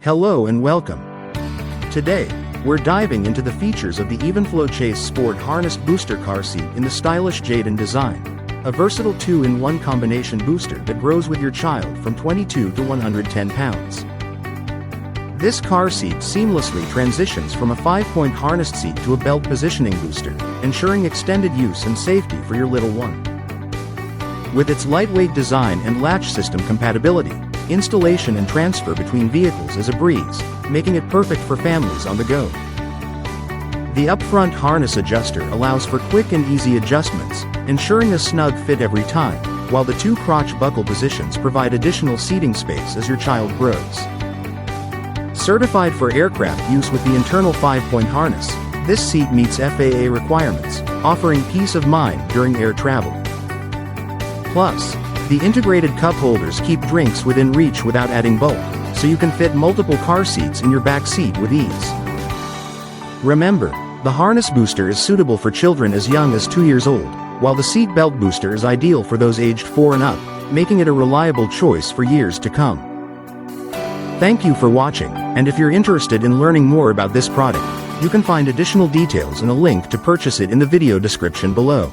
Hello and welcome. Today, we're diving into the features of the Evenflo Chase Sport Harness Booster Car Seat in the stylish Jayden design. A versatile 2-in-1 combination booster that grows with your child from 22 to 110 pounds. This car seat seamlessly transitions from a 5-point harnessed seat to a belt positioning booster, ensuring extended use and safety for your little one. With its lightweight design and latch system compatibility, installation and transfer between vehicles is a breeze, making it perfect for families on the go. The upfront harness adjuster allows for quick and easy adjustments, ensuring a snug fit every time, while the two crotch buckle positions provide additional seating space as your child grows. Certified for aircraft use with the internal 5-point harness, this seat meets FAA requirements, offering peace of mind during air travel. Plus, the integrated cup holders keep drinks within reach without adding bulk, so you can fit multiple car seats in your back seat with ease. Remember, the harness booster is suitable for children as young as 2 years old, while the seat belt booster is ideal for those aged 4 and up, making it a reliable choice for years to come. Thank you for watching, and if you're interested in learning more about this product, you can find additional details and a link to purchase it in the video description below.